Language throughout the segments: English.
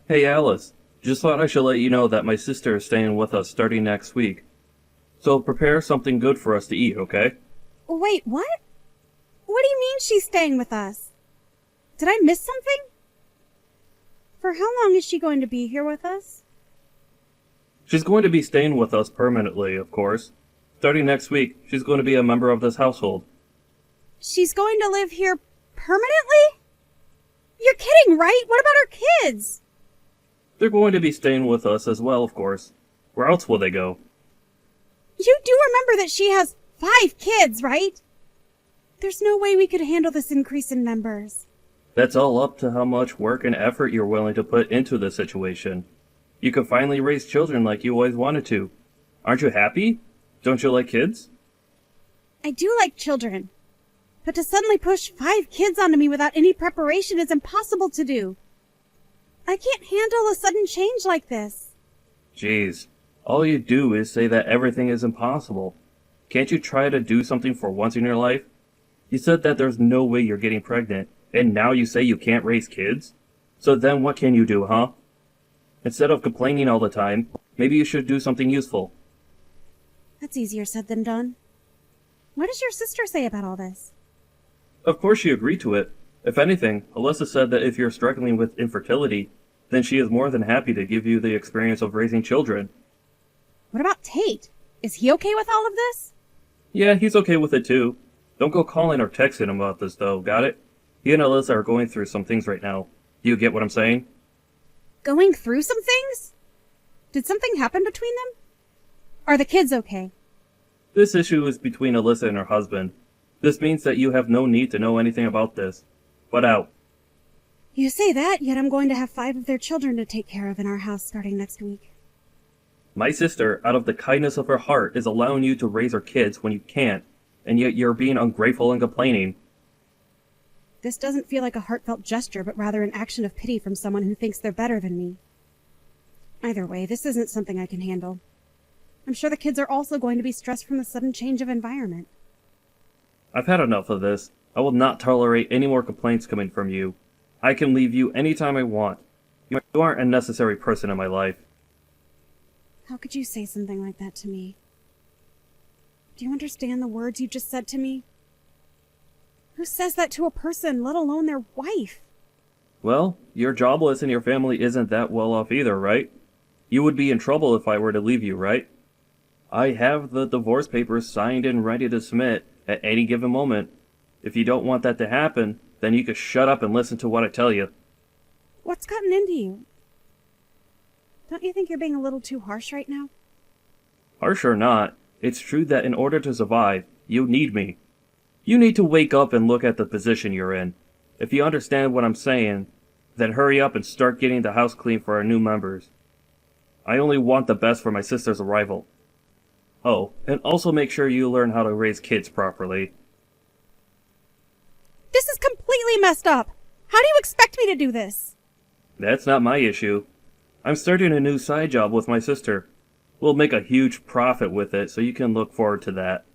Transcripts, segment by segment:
Hey Alice, just thought I should let you know that my sister is staying with us starting next week. So prepare something good for us to eat, okay? Wait, what? What do you mean she's staying with us? Did I miss something? For how long is she going to be here with us? She's going to be staying with us permanently, of course. Starting next week, she's going to be a member of this household. She's going to live here permanently? You're kidding, right? What about our kids? They're going to be staying with us as well, of course. Where else will they go? You do remember that she has 5 kids, right? There's no way we could handle this increase in members. That's all up to how much work and effort you're willing to put into the situation. You can finally raise children like you always wanted to. Aren't you happy? Don't you like kids? I do like children. But to suddenly push 5 kids onto me without any preparation is impossible to do. I can't handle a sudden change like this. Jeez, all you do is say that everything is impossible. Can't you try to do something for once in your life? You said that there's no way you're getting pregnant, and now you say you can't raise kids? So then what can you do, huh? Instead of complaining all the time, maybe you should do something useful. That's easier said than done. What does your sister say about all this? Of course she agreed to it. If anything, Alyssa said that if you're struggling with infertility, then she is more than happy to give you the experience of raising children. What about Tate? Is he okay with all of this? Yeah, he's okay with it too. Don't go calling or texting him about this though, got it? He and Alyssa are going through some things right now. Do you get what I'm saying? Going through some things? Did something happen between them? Are the kids okay? This issue is between Alyssa and her husband. This means that you have no need to know anything about this. But out. You say that, yet I'm going to have 5 of their children to take care of in our house starting next week. My sister, out of the kindness of her heart, is allowing you to raise her kids when you can't, and yet you're being ungrateful and complaining. This doesn't feel like a heartfelt gesture, but rather an action of pity from someone who thinks they're better than me. Either way, this isn't something I can handle. I'm sure the kids are also going to be stressed from the sudden change of environment. I've had enough of this. I will not tolerate any more complaints coming from you. I can leave you anytime I want. You aren't a necessary person in my life. How could you say something like that to me? Do you understand the words you just said to me? Who says that to a person, let alone their wife? Well, you're jobless and your family isn't that well off either, right? You would be in trouble if I were to leave you, right? I have the divorce papers signed and ready to submit at any given moment. If you don't want that to happen, then you can shut up and listen to what I tell you. What's gotten into you? Don't you think you're being a little too harsh right now? Harsh or not, it's true that in order to survive, you need me. You need to wake up and look at the position you're in. If you understand what I'm saying, then hurry up and start getting the house clean for our new members. I only want the best for my sister's arrival. Oh, and also make sure you learn how to raise kids properly. This is completely messed up! How do you expect me to do this? That's not my issue. I'm starting a new side job with my sister. We'll make a huge profit with it, so you can look forward to that.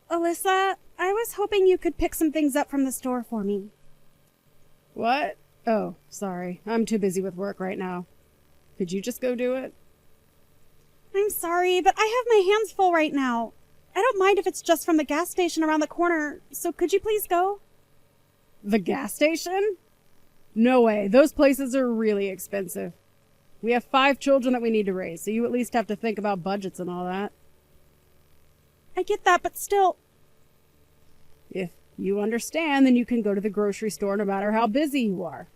Alyssa, I was hoping you could pick some things up from the store for me. What? Oh, sorry. I'm too busy with work right now. Could you just go do it? I'm sorry, but I have my hands full right now. I don't mind if it's just from the gas station around the corner, so could you please go? The gas station? No way. Those places are really expensive. We have 5 children that we need to raise, so you at least have to think about budgets and all that. I get that, but still... If you understand, then you can go to the grocery store no matter how busy you are.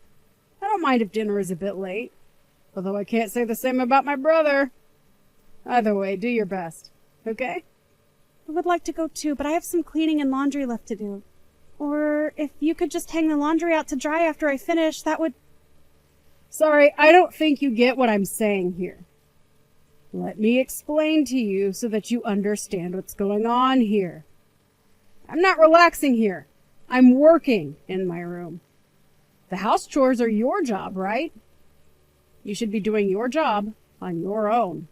I don't mind if dinner is a bit late, although I can't say the same about my brother. Either way, do your best, okay? I would like to go too, but I have some cleaning and laundry left to do. Or if you could just hang the laundry out to dry after I finish, that would... Sorry, I don't think you get what I'm saying here. Let me explain to you so that you understand what's going on here. I'm not relaxing here. I'm working in my room. The house chores are your job, right? You should be doing your job on your own.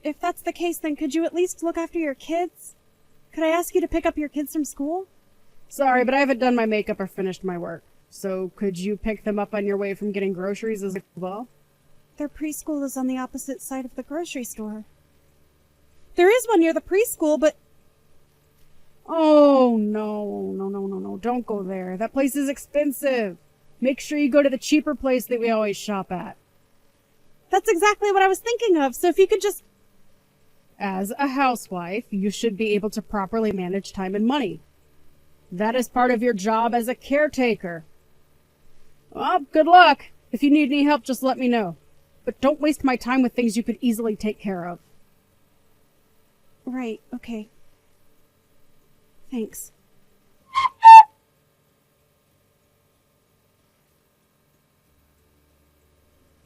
If that's the case, then could you at least look after your kids? Could I ask you to pick up your kids from school? Sorry, but I haven't done my makeup or finished my work. So could you pick them up on your way from getting groceries as well? Their preschool is on the opposite side of the grocery store. There is one near the preschool, but... Oh, no. Don't go there. That place is expensive. Make sure you go to the cheaper place that we always shop at. That's exactly what I was thinking of, so if you could just... As a housewife, you should be able to properly manage time and money. That is part of your job as a caretaker. Well, good luck. If you need any help, just let me know. But don't waste my time with things you could easily take care of. Right, okay. Thanks.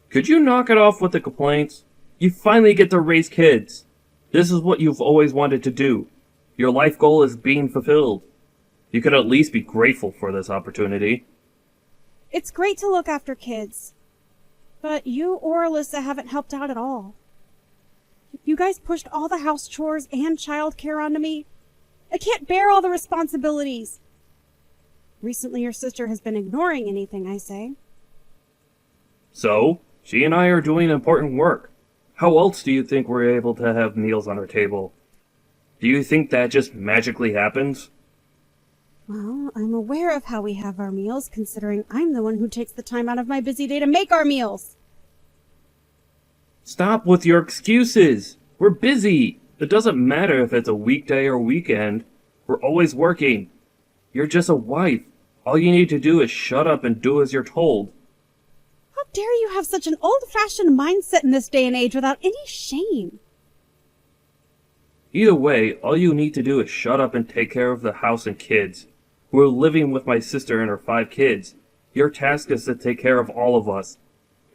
Could you knock it off with the complaints? You finally get to raise kids. This is what you've always wanted to do. Your life goal is being fulfilled. You could at least be grateful for this opportunity. It's great to look after kids. But you or Alyssa haven't helped out at all. You guys pushed all the house chores and childcare onto me. I can't bear all the responsibilities. Recently, your sister has been ignoring anything I say. So, she and I are doing important work. How else do you think we're able to have meals on our table? Do you think that just magically happens? Well, I'm aware of how we have our meals, considering I'm the one who takes the time out of my busy day to make our meals. Stop with your excuses. We're busy. It doesn't matter if it's a weekday or weekend. We're always working. You're just a wife. All you need to do is shut up and do as you're told. How dare you have such an old-fashioned mindset in this day and age without any shame? Either way, all you need to do is shut up and take care of the house and kids. We're living with my sister and her 5 kids. Your task is to take care of all of us.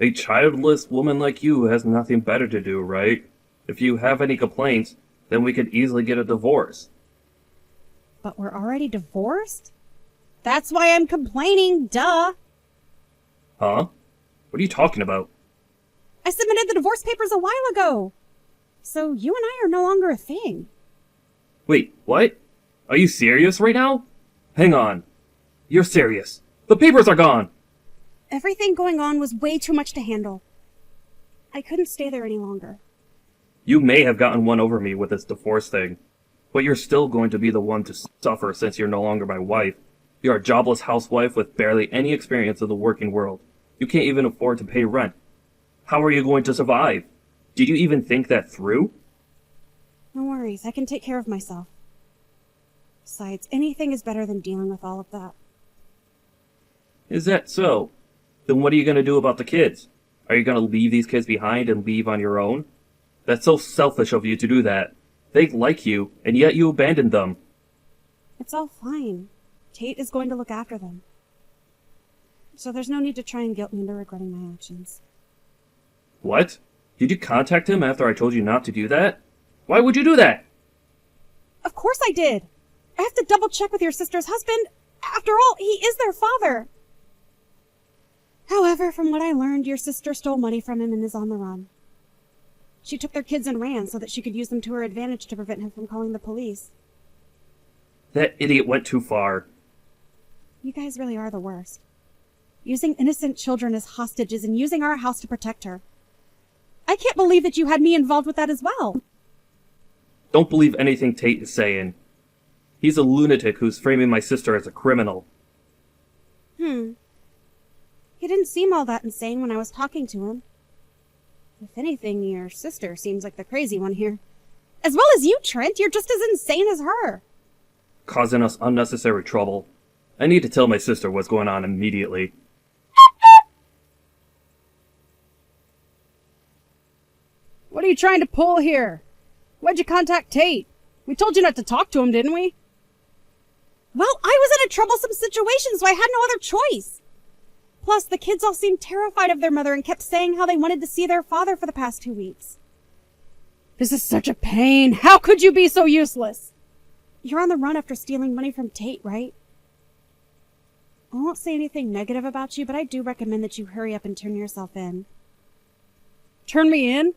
A childless woman like you has nothing better to do, right? If you have any complaints, then we could easily get a divorce. But we're already divorced? That's why I'm complaining, duh! Huh? What are you talking about? I submitted the divorce papers a while ago. So you and I are no longer a thing. Wait, what? Are you serious right now? Hang on. You're serious. The papers are gone! Everything going on was way too much to handle. I couldn't stay there any longer. You may have gotten one over me with this divorce thing, but you're still going to be the one to suffer since you're no longer my wife. You're a jobless housewife with barely any experience of the working world. You can't even afford to pay rent. How are you going to survive? Did you even think that through? No worries, I can take care of myself. Besides, anything is better than dealing with all of that. Is that so? Then what are you going to do about the kids? Are you going to leave these kids behind and leave on your own? That's so selfish of you to do that. They like you, and yet you abandoned them. It's all fine. Tate is going to look after them. So there's no need to try and guilt me into regretting my actions. What? Did you contact him after I told you not to do that? Why would you do that? Of course I did! I have to double check with your sister's husband. After all, he is their father. However, from what I learned, your sister stole money from him and is on the run. She took their kids and ran so that she could use them to her advantage to prevent him from calling the police. That idiot went too far. You guys really are the worst. Using innocent children as hostages and using our house to protect her. I can't believe that you had me involved with that as well. Don't believe anything Tate is saying. He's a lunatic who's framing my sister as a criminal. He didn't seem all that insane when I was talking to him. If anything, your sister seems like the crazy one here. As well as you, Trent. You're just as insane as her. Causing us unnecessary trouble. I need to tell my sister what's going on immediately. What are you trying to pull here? Why'd you contact Tate? We told you not to talk to him, didn't we? Well, I was in a troublesome situation, so I had no other choice. Plus, the kids all seemed terrified of their mother and kept saying how they wanted to see their father for the past 2 weeks. This is such a pain. How could you be so useless? You're on the run after stealing money from Tate, right? I won't say anything negative about you, but I do recommend that you hurry up and turn yourself in. Turn me in?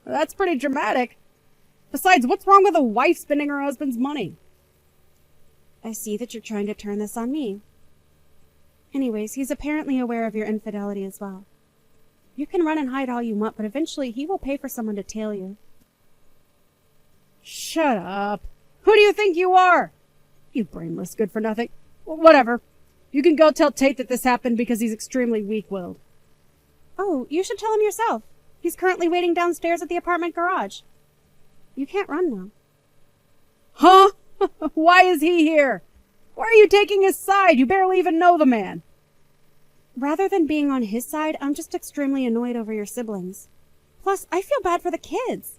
That's pretty dramatic. Besides, what's wrong with a wife spending her husband's money? I see that you're trying to turn this on me. Anyways, he's apparently aware of your infidelity as well. You can run and hide all you want, but eventually he will pay for someone to tail you. Shut up. Who do you think you are? You brainless good-for-nothing. Whatever. You can go tell Tate that this happened because he's extremely weak-willed. Oh, you should tell him yourself. He's currently waiting downstairs at the apartment garage. You can't run now. Huh? Why is he here? Why are you taking his side? You barely even know the man. Rather than being on his side, I'm just extremely annoyed over your siblings. Plus, I feel bad for the kids.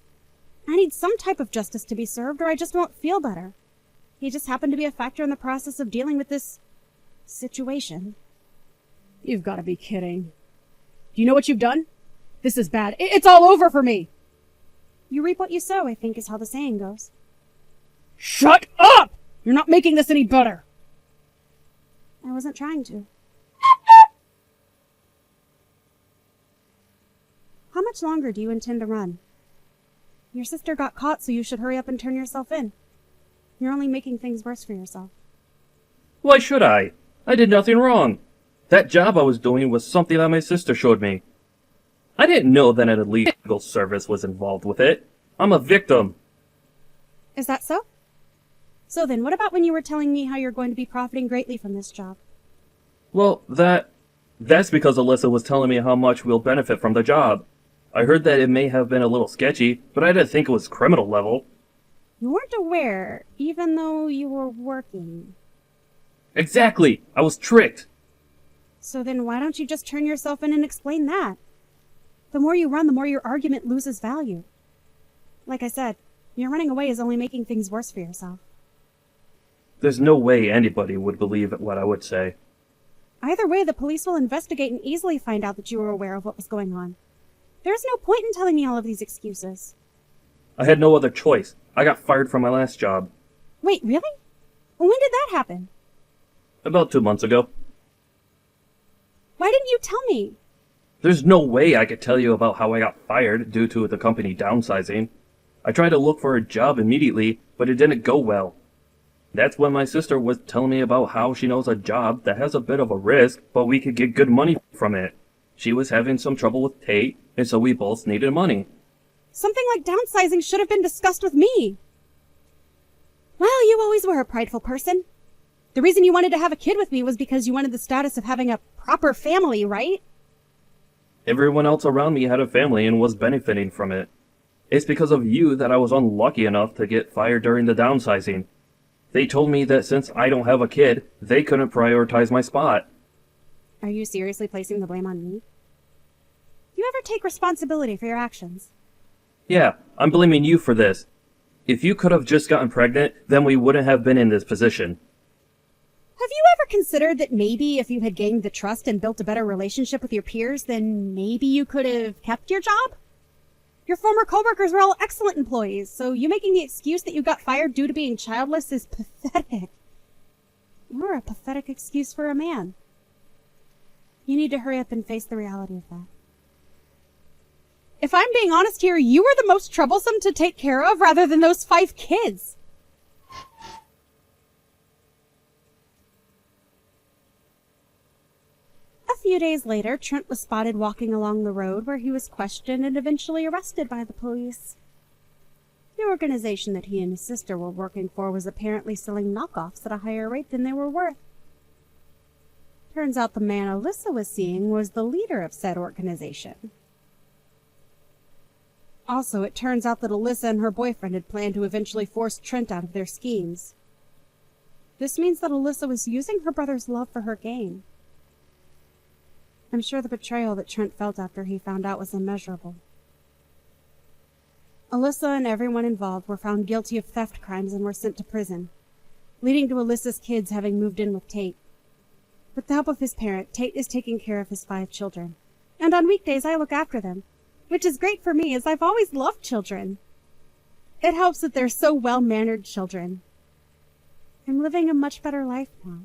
I need some type of justice to be served, or I just won't feel better. He just happened to be a factor in the process of dealing with this situation. You've got to be kidding. Do you know what you've done? This is bad. It's all over for me. You reap what you sow, I think is how the saying goes. Shut up! You're not making this any better. I wasn't trying to. How much longer do you intend to run? Your sister got caught, so you should hurry up and turn yourself in. You're only making things worse for yourself. Why should I? I did nothing wrong. That job I was doing was something that my sister showed me. I didn't know that an illegal service was involved with it. I'm a victim. Is that so? So then, what about when you were telling me how you're going to be profiting greatly from this job? Well, that's because Alyssa was telling me how much we'll benefit from the job. I heard that it may have been a little sketchy, but I didn't think it was criminal level. You weren't aware, even though you were working. Exactly! I was tricked! So then why don't you just turn yourself in and explain that? The more you run, the more your argument loses value. Like I said, your running away is only making things worse for yourself. There's no way anybody would believe what I would say. Either way, the police will investigate and easily find out that you were aware of what was going on. There's no point in telling me all of these excuses. I had no other choice. I got fired from my last job. Wait, really? When did that happen? About 2 months ago. Why didn't you tell me? There's no way I could tell you about how I got fired due to the company downsizing. I tried to look for a job immediately, but it didn't go well. That's when my sister was telling me about how she knows a job that has a bit of a risk, but we could get good money from it. She was having some trouble with Tate, and so we both needed money. Something like downsizing should have been discussed with me. Well, you always were a prideful person. The reason you wanted to have a kid with me was because you wanted the status of having a proper family, right? Everyone else around me had a family and was benefiting from it. It's because of you that I was unlucky enough to get fired during the downsizing. They told me that since I don't have a kid, they couldn't prioritize my spot. Are you seriously placing the blame on me? You ever take responsibility for your actions? Yeah, I'm blaming you for this. If you could have just gotten pregnant, then we wouldn't have been in this position. Have you ever considered that maybe if you had gained the trust and built a better relationship with your peers, then maybe you could have kept your job? Your former coworkers were all excellent employees, so you making the excuse that you got fired due to being childless is pathetic. You're a pathetic excuse for a man. You need to hurry up and face the reality of that. If I'm being honest here, you were the most troublesome to take care of rather than those 5 kids. A few days later, Trent was spotted walking along the road where he was questioned and eventually arrested by the police. The organization that he and his sister were working for was apparently selling knockoffs at a higher rate than they were worth. Turns out the man Alyssa was seeing was the leader of said organization. Also, it turns out that Alyssa and her boyfriend had planned to eventually force Trent out of their schemes. This means that Alyssa was using her brother's love for her gain. I'm sure the betrayal that Trent felt after he found out was immeasurable. Alyssa and everyone involved were found guilty of theft crimes and were sent to prison, leading to Alyssa's kids having moved in with Tate. With the help of his parent, Tate is taking care of his 5 children, and on weekdays I look after them, which is great for me as I've always loved children. It helps that they're so well-mannered children. I'm living a much better life now.